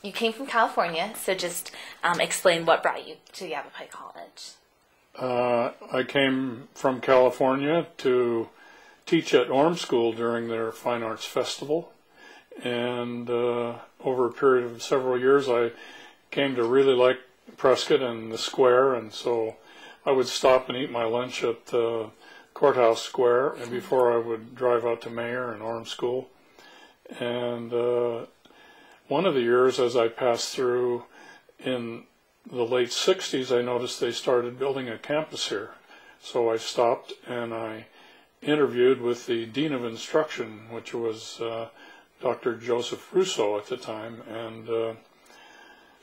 you came from California, so just explain what brought you to Yavapai College. I came from California to teach at Orm School during their Fine Arts Festival, and over a period of several years I came to really like Prescott and the square, and so I would stop and eat my lunch at the Courthouse Square and before I would drive out to Mayer and Orm School. And one of the years as I passed through in the late 60s, I noticed they started building a campus here. So I stopped and I interviewed with the Dean of Instruction, which was Dr. Joseph Russo at the time, and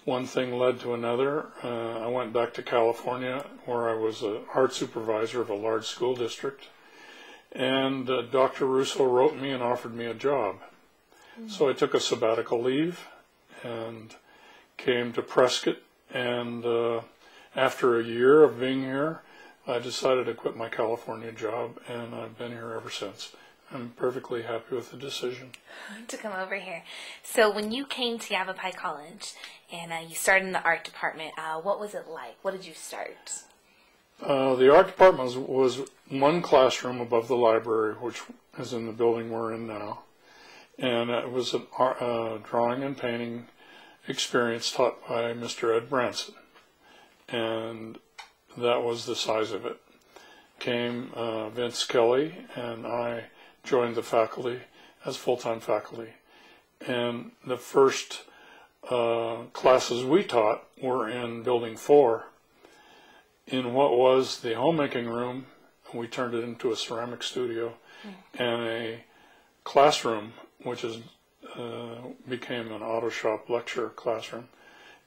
one thing led to another. I went back to California where I was an art supervisor of a large school district, and Dr. Russo wrote me and offered me a job. So I took a sabbatical leave and came to Prescott, and after a year of being here, I decided to quit my California job, and I've been here ever since. I'm perfectly happy with the decision. To come over here. So when you came to Yavapai College and you started in the art department, what was it like? What did you start? The art department was one classroom above the library, which is in the building we're in now. And it was a drawing and painting experience taught by Mr. Ed Branson. And that was the size of it. Came Vince Kelly, and I joined the faculty as full-time faculty. And the first classes we taught were in Building 4. In what was the homemaking room, we turned it into a ceramic studio, and a classroom, which is became an auto shop lecture classroom,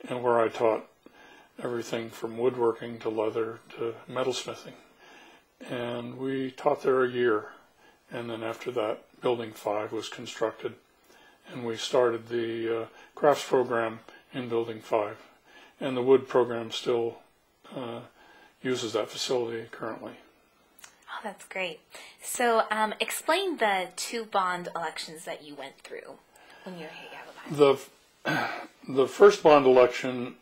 and where I taught everything from woodworking to leather to metalsmithing. And we taught there a year, and then after that, Building 5 was constructed, and we started the crafts program in Building 5. And the wood program still uses that facility currently. Oh, that's great. So explain the 2 bond elections that you went through when you were here at Yavapai. The first bond election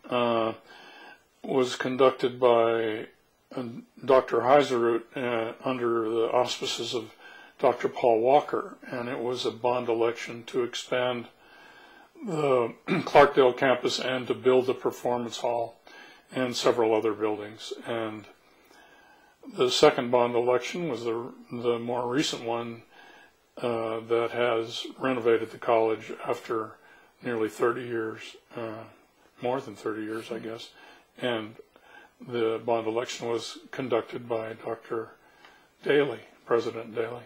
was conducted by Dr. Heiserut under the auspices of Dr. Paul Walker, and it was a bond election to expand the Clarkdale campus and to build the performance hall and several other buildings. And the second bond election was the more recent one that has renovated the college after nearly 30 years, more than 30 years, I guess. And the bond election was conducted by Dr. Daly, President Daly.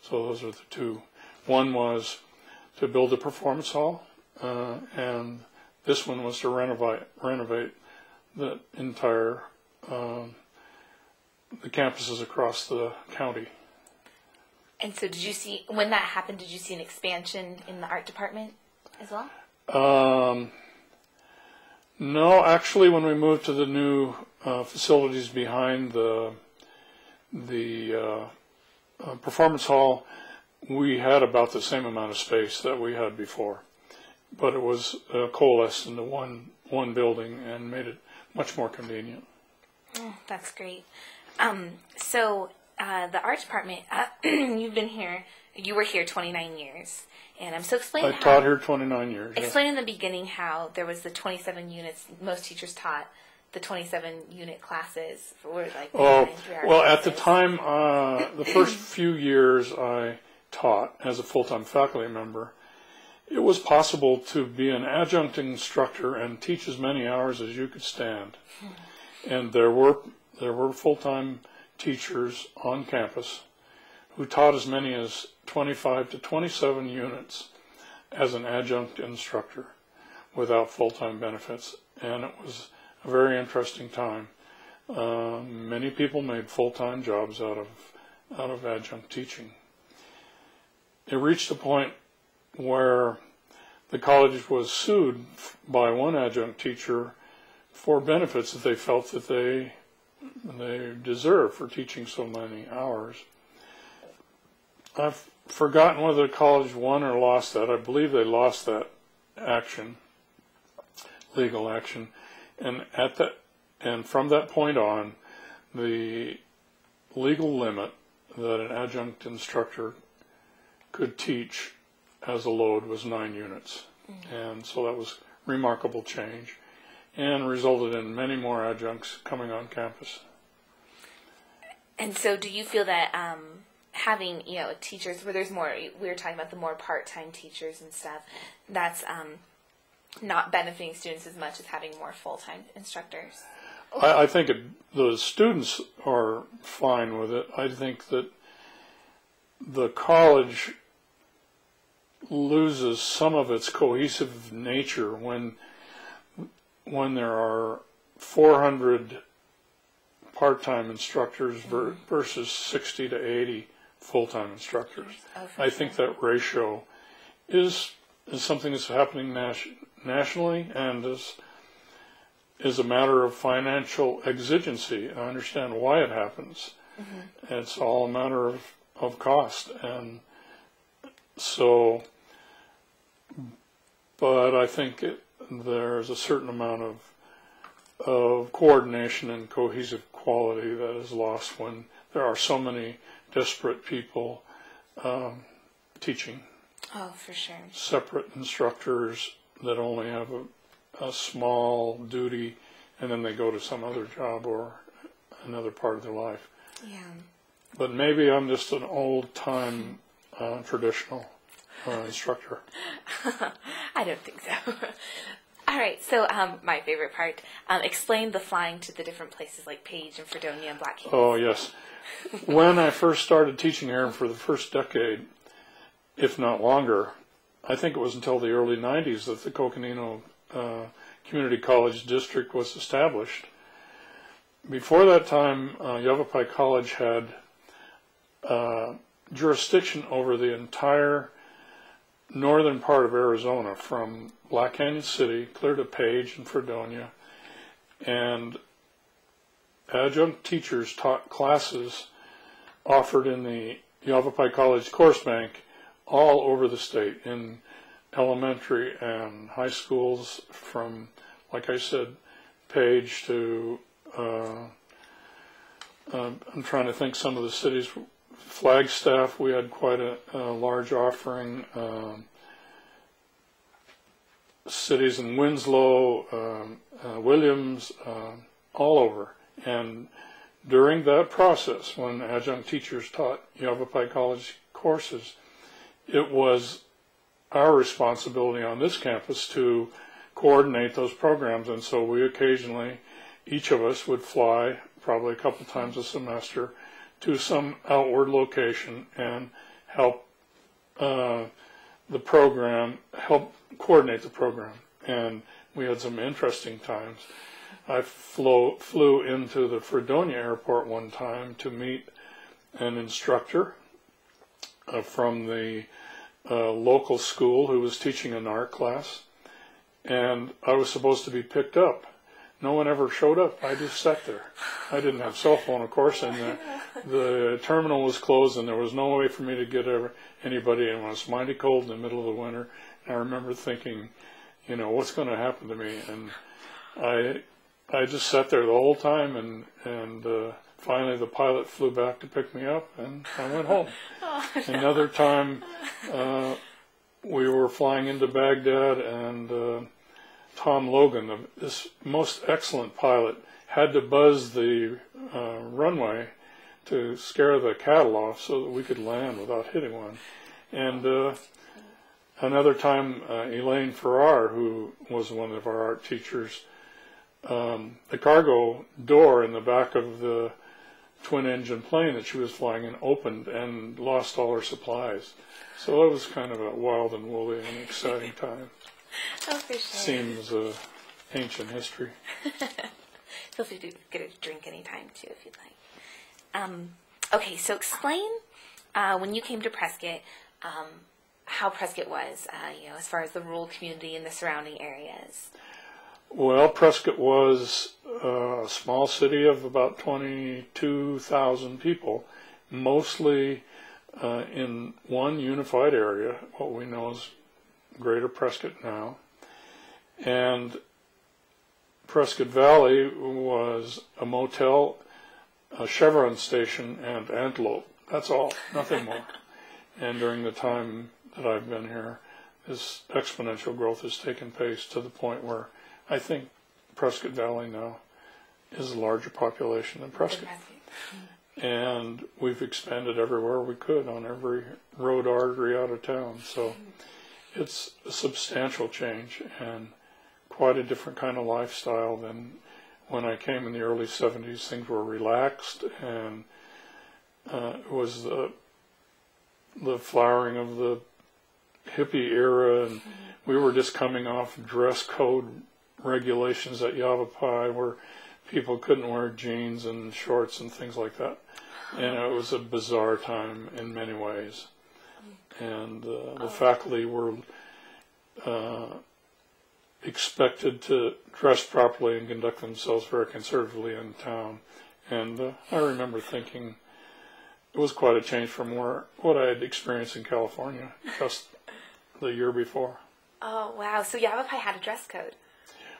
So those are the 2. One was to build a performance hall, and this one was to renovate the entire the campuses across the county. And so did you see, when that happened, did you see an expansion in the art department as well? No, actually when we moved to the new facilities behind the performance hall, we had about the same amount of space that we had before. But it was coalesced into one building and made it much more convenient. Oh, that's great. So the art department, you've been here, you were here 29 years. And so explain I taught here 29 years. Explain in the beginning how there was the 27 units, most teachers taught the 27 unit classes for like well, at the time, the first few years I taught as a full-time faculty member, it was possible to be an adjunct instructor and teach as many hours as you could stand. And there were full-time teachers on campus who taught as many as 25 to 27 units as an adjunct instructor without full-time benefits. And it was a very interesting time. Many people made full-time jobs out of adjunct teaching. It reached a point where the college was sued by one adjunct teacher for benefits that they felt that they deserved for teaching so many hours. I've forgotten whether the college won or lost that. I believe they lost that action. legal action. And from that point on, the legal limit that an adjunct instructor could teach as a load was 9 units. And so that was remarkable change and resulted in many more adjuncts coming on campus. And so do you feel that having, teachers where there's more, we were talking about the more part-time teachers and stuff, that's not benefiting students as much as having more full-time instructors? I think the students are fine with it. I think that the college loses some of its cohesive nature when there are 400 part-time instructors versus 60 to 80 full-time instructors. I think that ratio is something that's happening nationally and is a matter of financial exigency. I understand why it happens. It's all a matter of cost. And so, but I think there's a certain amount of coordination and cohesive quality that is lost when there are so many disparate people teaching. Oh, for sure. Separate instructors that only have a small duty, and then they go to some other job or another part of their life. Yeah. But maybe I'm just an old-time traditional instructor. I don't think so. All right, so my favorite part, explain the flying to the different places like Page and Fredonia and Black Hills. Oh, yes. When I first started teaching here for the first decade, if not longer, I think it was until the early 90s that the Coconino Community College District was established. Before that time, Yavapai College had jurisdiction over the entire northern part of Arizona, from Black Canyon City clear to Page and Fredonia, and adjunct teachers taught classes offered in the Yavapai College course bank all over the state, in elementary and high schools, from, like I said, Page to, I'm trying to think some of the cities. Flagstaff, we had quite a large offering. Cities in Winslow, Williams, all over. And during that process, when adjunct teachers taught Yavapai College courses, it was our responsibility on this campus to coordinate those programs. And so we occasionally, each of us would fly probably a couple times a semester to some outward location and help the program, help coordinate the program. And we had some interesting times. I flew into the Fredonia airport one time to meet an instructor from the local school who was teaching an art class, and I was supposed to be picked up. No one ever showed up. I just sat there. I didn't have cell phone, of course, and the terminal was closed, and there was no way for me to get anybody, and it was mighty cold in the middle of the winter. And I remember thinking, what's going to happen to me? And I just sat there the whole time, and finally the pilot flew back to pick me up, and I went home. Oh, no. Another time, we were flying into Baghdad, and Tom Logan, this most excellent pilot, had to buzz the runway to scare the cattle off so that we could land without hitting one. And another time, Elaine Farrar, who was one of our art teachers, the cargo door in the back of the twin-engine plane that she was flying in opened and lost all her supplies. So it was kind of a wild and woolly and exciting time. Oh, for sure. Seems ancient history. Feel free to get a drink anytime, too, if you'd like. Okay, so explain, when you came to Prescott, how Prescott was, as far as the rural community and the surrounding areas. Well, Prescott was a small city of about 22,000 people, mostly in one unified area, what we know as Greater Prescott now. And Prescott Valley was a motel, a Chevron station, and antelope. That's all, nothing more. And during the time that I've been here, this exponential growth has taken place to the point where I think Prescott Valley now is a larger population than Prescott. And we've expanded everywhere we could on every road artery out of town. So it's a substantial change and quite a different kind of lifestyle than when I came in the early 70s. Things were relaxed, and it was the flowering of the hippie era, and we were just coming off dress code regulations at Yavapai where people couldn't wear jeans and shorts and things like that. And it was a bizarre time in many ways. And the faculty were expected to dress properly and conduct themselves very conservatively in town. And I remember thinking it was quite a change from what I had experienced in California just the year before. Oh, wow. So Yavapai had a dress code.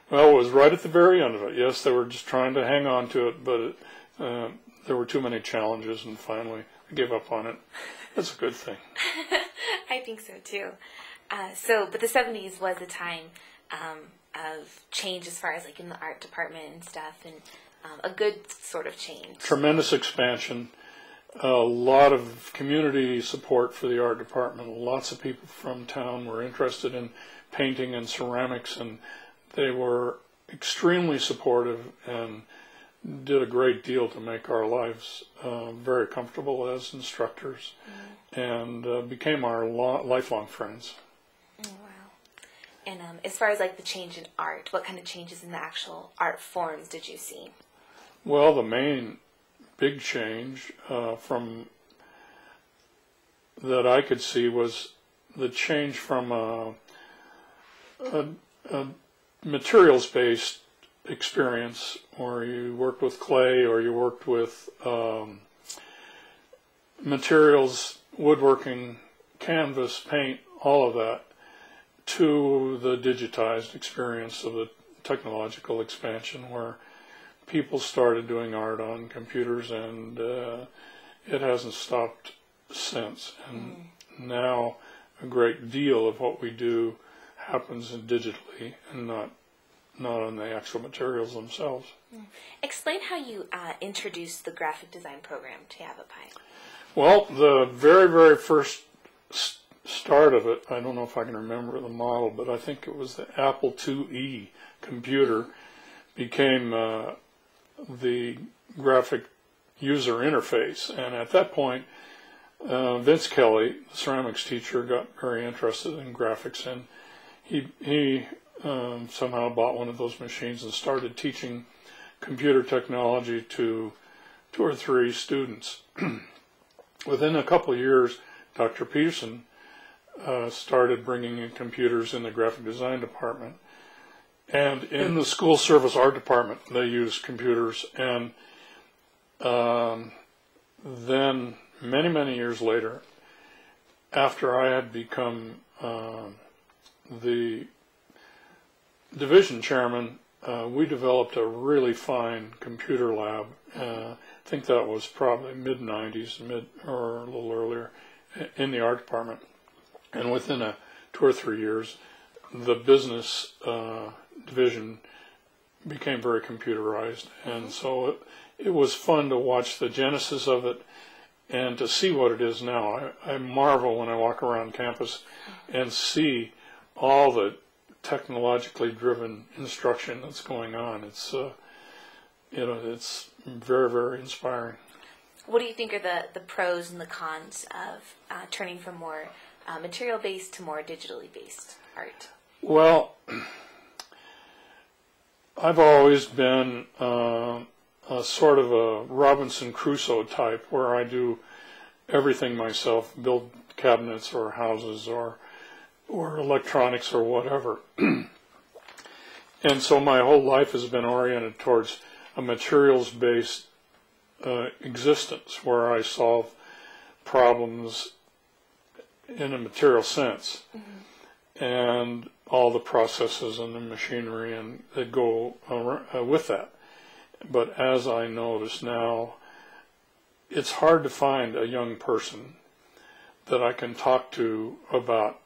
Well, it was right at the very end of it. Yes, they were just trying to hang on to it, but there were too many challenges, and finally I gave up on it. That's a good thing. I think so, too. But the 70s was a time of change as far as like in the art department and stuff, and a good sort of change. Tremendous expansion. A lot of community support for the art department. Lots of people from town were interested in painting and ceramics, and they were extremely supportive and did a great deal to make our lives very comfortable as instructors, and became our lifelong friends. Oh, wow. And as far as like the change in art, what kind of changes in the actual art forms did you see? Well, the main big change from that I could see was the change from a materials-based experience where you worked with clay or you worked with materials, woodworking, canvas, paint, all of that, to the digitized experience of the technological expansion where people started doing art on computers, and it hasn't stopped since. And now a great deal of what we do happens digitally and not on the actual materials themselves. Explain how you introduced the graphic design program to Yavapai. Well, the very, very first start of it, I don't know if I can remember the model, but I think it was the Apple IIe computer became the graphic user interface. And at that point, Vince Kelly, the ceramics teacher, got very interested in graphics, and he somehow bought one of those machines and started teaching computer technology to 2 or 3 students. Within a couple of years, Dr. Peterson started bringing in computers in the graphic design department. And in the school service art department, they used computers. And then many, many years later, after I had become the division chairman, we developed a really fine computer lab. I think that was probably mid-90s, or a little earlier, in the art department. And within 2 or 3 years, the business division became very computerized. And so it was fun to watch the genesis of it and to see what it is now. I marvel when I walk around campus and see all the technologically driven instruction that's going on. It's it's very, very inspiring. What do you think are the pros and the cons of turning from more material based to more digitally based art? Well, I've always been a sort of a Robinson Crusoe type, where I do everything myself, build cabinets or houses or electronics or whatever. And so my whole life has been oriented towards a materials-based existence where I solve problems in a material sense. and all the processes and the machinery and that go with that. But as I notice now, it's hard to find a young person that I can talk to about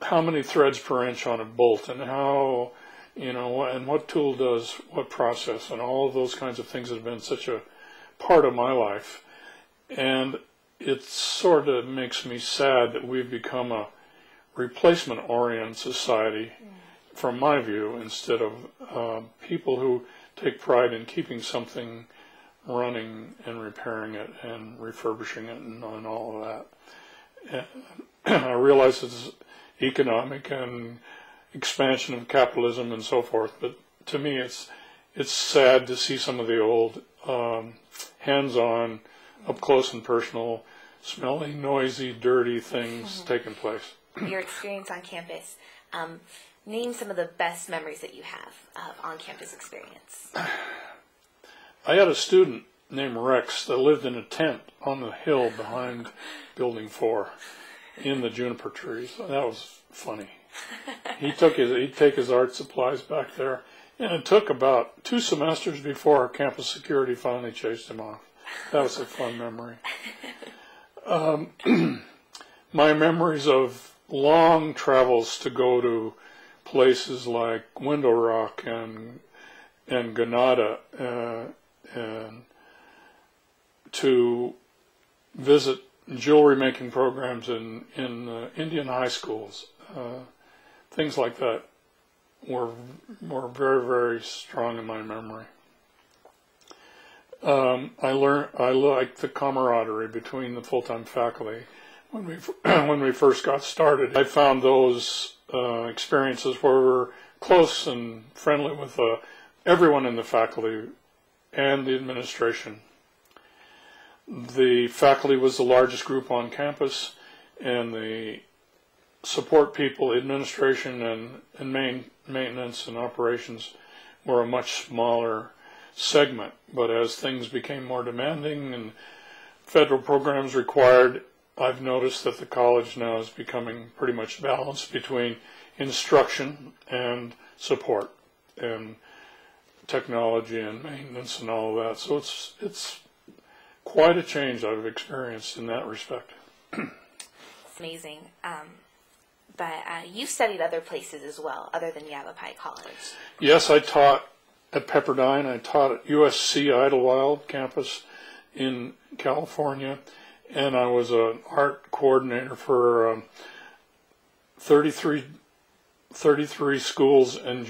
how many threads per inch on a bolt and how, and what tool does what process and all of those kinds of things that have been such a part of my life. And it sort of makes me sad that we've become a replacement-oriented society, from my view, instead of people who take pride in keeping something running and repairing it and refurbishing it and all of that. And I realize it's economic and expansion of capitalism and so forth, but to me it's sad to see some of the old hands-on, up-close and personal, smelly, noisy, dirty things taking place. Your experience on campus. Name some of the best memories that you have of on-campus experience. I had a student named Rex that lived in a tent on the hill behind Building 4 in the juniper trees. That was funny. He'd take his art supplies back there, and it took about 2 semesters before our campus security finally chased him off. That was a fun memory. My memories of long travels to go to places like Window Rock and Granada, and to visit jewelry making programs in Indian high schools, things like that were very, very strong in my memory. I liked the camaraderie between the full-time faculty when we first got started. I found those experiences where we were close and friendly with everyone in the faculty and the administration. The faculty was the largest group on campus, and the support people, administration, and maintenance and operations were a much smaller segment. But as things became more demanding and federal programs required, I've noticed that the college now is becoming pretty much balanced between instruction and support and technology and maintenance and all of that. So it's quite a change I've experienced in that respect. It's amazing. But you studied other places as well, other than Yavapai College. Yes, I taught at Pepperdine. I taught at USC Idlewild campus in California, and I was an art coordinator for 33 schools and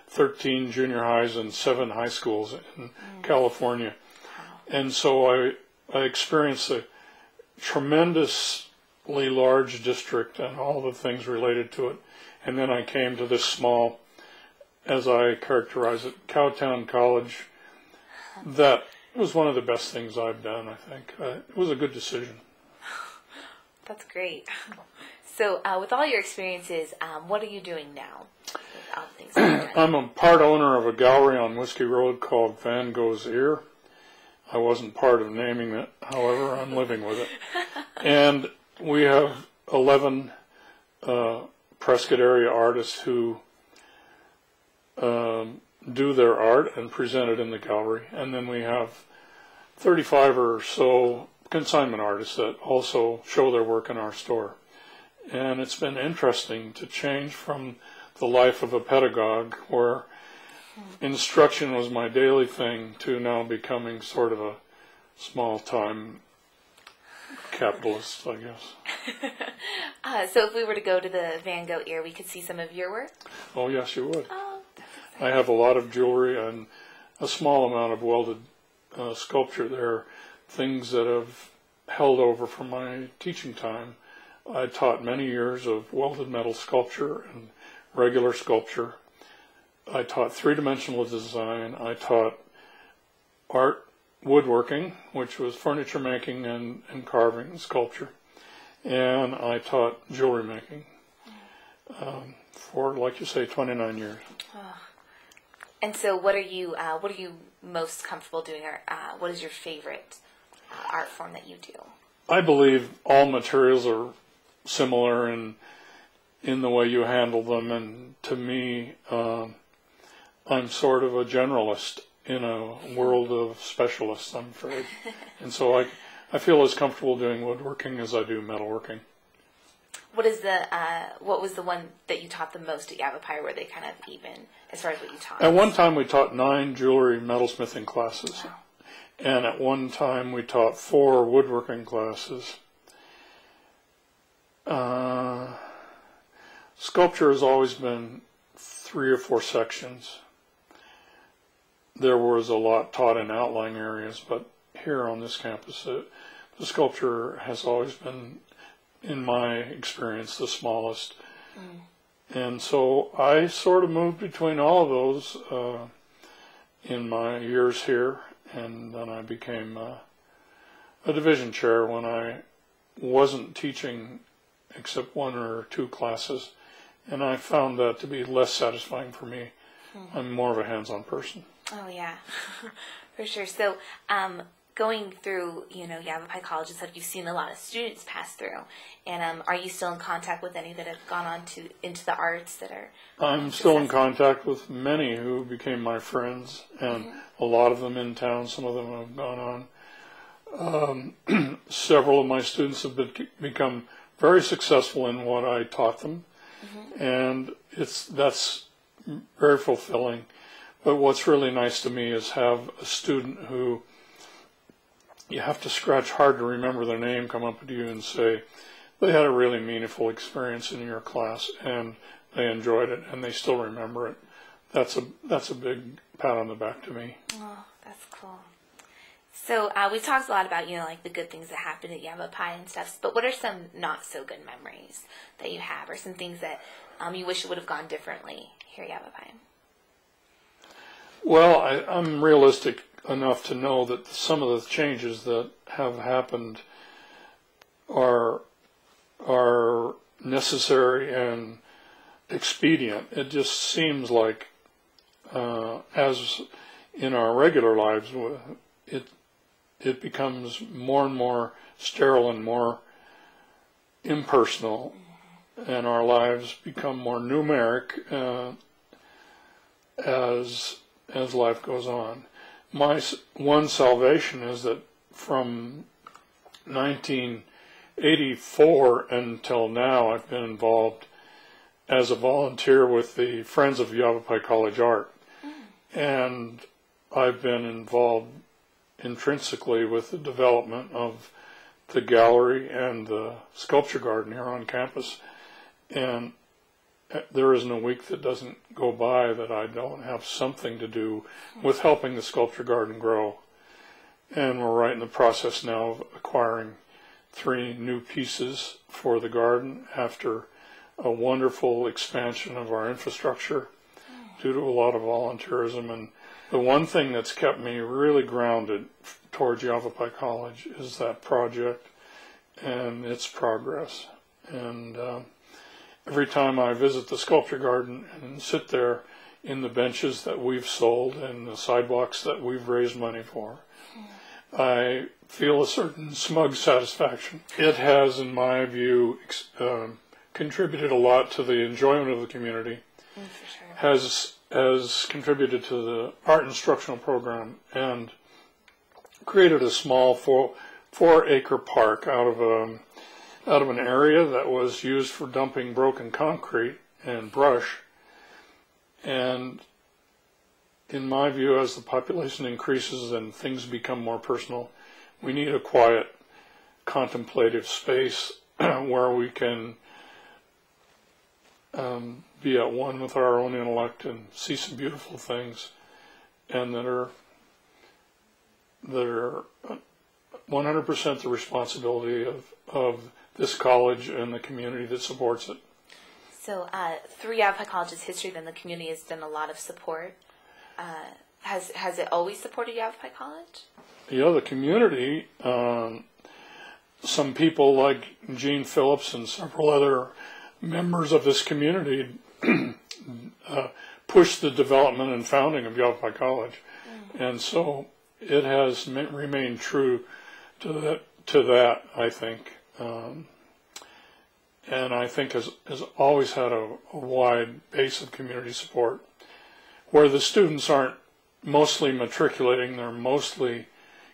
13 junior highs and 7 high schools in California. And so I experienced a tremendously large district and all the things related to it. And then I came to this small, as I characterize it, Cowtown College. That was one of the best things I've done, I think. It was a good decision. That's great. So with all your experiences, what are you doing now? With all the things that you've done? I'm a part owner of a gallery on Whiskey Road called Van Gogh's Ear. I wasn't part of naming it, however, I'm living with it. And we have 11 Prescott area artists who do their art and present it in the gallery. And then we have 35 or so consignment artists that also show their work in our store. And it's been interesting to change from the life of a pedagogue, where instruction was my daily thing, to now becoming sort of a small-time capitalist, I guess. So if we were to go to the Van Gogh Ear, we could see some of your work? Oh, yes, you would. Oh, I have a lot of jewelry and a small amount of welded sculpture there, things that have held over from my teaching time. I taught many years of welded metal sculpture and regular sculpture. I taught three-dimensional design. I taught art woodworking, which was furniture making and carving and sculpture. And I taught jewelry making for, like you say, 29 years. Oh. And so what are you most comfortable doing, or what is your favorite art form that you do? I believe all materials are similar in the way you handle them, and to me, I'm sort of a generalist in a world of specialists, I'm afraid. And so I feel as comfortable doing woodworking as I do metalworking. What was the one that you taught the most at Yavapai? Were they kind of even as far as what you taught? At one time we taught 9 jewelry metalsmithing classes. Wow. And at one time we taught 4 woodworking classes. Sculpture has always been 3 or 4 sections. There was a lot taught in outlying areas, but here on this campus, the sculpture has always been, in my experience, the smallest. And so I sort of moved between all of those in my years here, and then I became a division chair when I wasn't teaching except 1 or 2 classes, and I found that to be less satisfying for me. I'm more of a hands-on person. Oh yeah, for sure. So going through, Yavapai College and stuff, you've seen a lot of students pass through, and are you still in contact with any that have gone on into the arts that are? I'm still in contact with many who became my friends, and a lot of them in town. Some of them have gone on. Several of my students have become very successful in what I taught them, and that's very fulfilling. But what's really nice to me is have a student who you have to scratch hard to remember their name come up to you and say they had a really meaningful experience in your class and they enjoyed it and they still remember it. That's a big pat on the back to me. Oh, that's cool. So we talked a lot about like the good things that happened at Yavapai and stuff. But what are some not so good memories that you have, or some things that you wish it would have gone differently here at Yavapai? Well, I'm realistic enough to know that some of the changes that have happened are necessary and expedient. It just seems like, as in our regular lives, it becomes more and more sterile and more impersonal, and our lives become more numeric as life goes on. My one salvation is that from 1984 until now, I've been involved as a volunteer with the Friends of Yavapai College Art, and I've been involved intrinsically with the development of the gallery and the sculpture garden here on campus, and there isn't a week that doesn't go by that I don't have something to do with helping the sculpture garden grow. And we're right in the process now of acquiring 3 new pieces for the garden after a wonderful expansion of our infrastructure due to a lot of volunteerism. And the one thing that's kept me really grounded towards Yavapai College is that project and its progress. And every time I visit the sculpture garden and sit there in the benches that we've sold and the sidewalks that we've raised money for, I feel a certain smug satisfaction. It has, in my view, contributed a lot to the enjoyment of the community, has contributed to the art instructional program, and created a small 4-acre park out of an area that was used for dumping broken concrete and brush. And in my view, as the population increases and things become more personal, we need a quiet, contemplative space where we can be at one with our own intellect and see some beautiful things, and that are 100% the responsibility of this college and the community that supports it. So through Yavapai College's history, then the community has done a lot of support. Has it always supported Yavapai College? Yeah, the community, some people like Gene Phillips and several other members of this community pushed the development and founding of Yavapai College. And so it has remained true to that, I think. and I think has always had a wide base of community support, where the students aren't mostly matriculating, they're mostly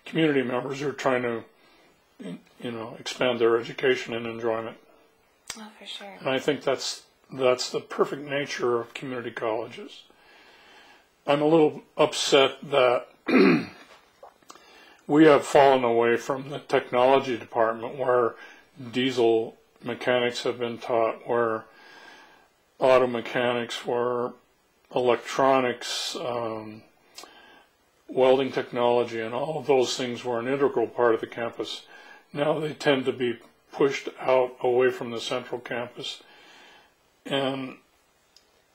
community members who are trying to, expand their education and enjoyment. Oh, for sure. And I think that's the perfect nature of community colleges. I'm a little upset that we have fallen away from the technology department, where diesel mechanics have been taught, where auto mechanics, where electronics, welding technology, and all of those things were an integral part of the campus. Now they tend to be pushed out away from the central campus. And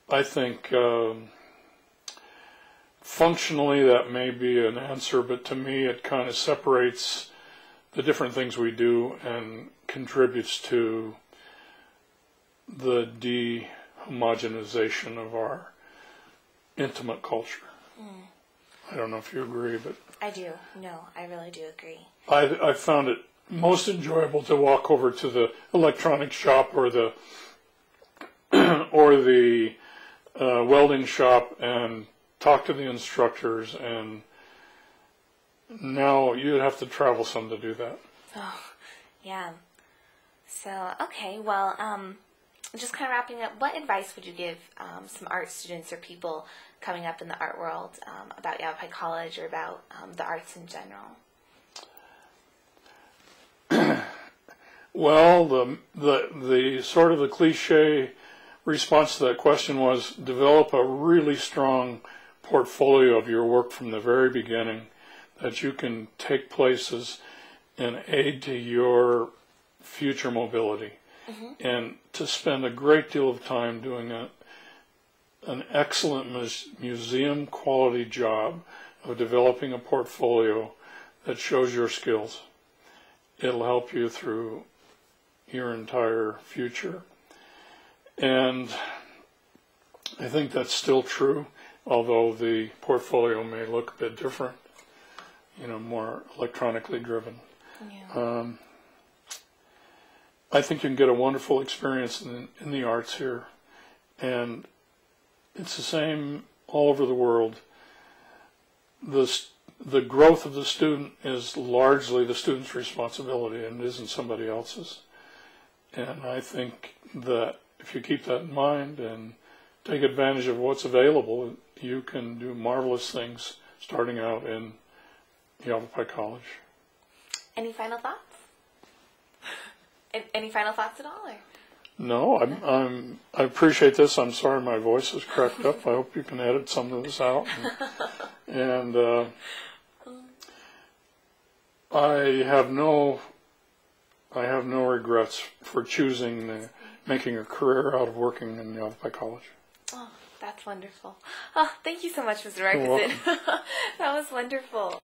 I think functionally that may be an answer, but to me it kind of separates the different things we do and contributes to the de-homogenization of our intimate culture. I don't know if you agree, but I do. No, I really do agree. I found it most enjoyable to walk over to the electronics shop or the welding shop and talk to the instructors, and now you'd have to travel some to do that. Oh, yeah. So, okay, well, just kind of wrapping up, what advice would you give some art students or people coming up in the art world about Yavapai College or about the arts in general? Well, the sort of the cliche response to that question was develop a really strong portfolio of your work from the very beginning that you can take places and aid to your future mobility. And to spend a great deal of time doing an excellent museum quality job of developing a portfolio that shows your skills. It'll help you through your entire future. And I think that's still true, although the portfolio may look a bit different, more electronically driven. Yeah. I think you can get a wonderful experience in the arts here, and it's the same all over the world. The growth of the student is largely the student's responsibility and isn't somebody else's. And I think that if you keep that in mind and take advantage of what's available, you can do marvelous things starting out in Yavapai College. Any final thoughts? Any final thoughts at all? Or? No, I appreciate this. I'm sorry my voice is cracked up. I hope you can edit some of this out. And I have no regrets for choosing making a career out of working in Yavapai College. Oh, that's wonderful. Oh, thank you so much, Mr. Marcusen. That was wonderful.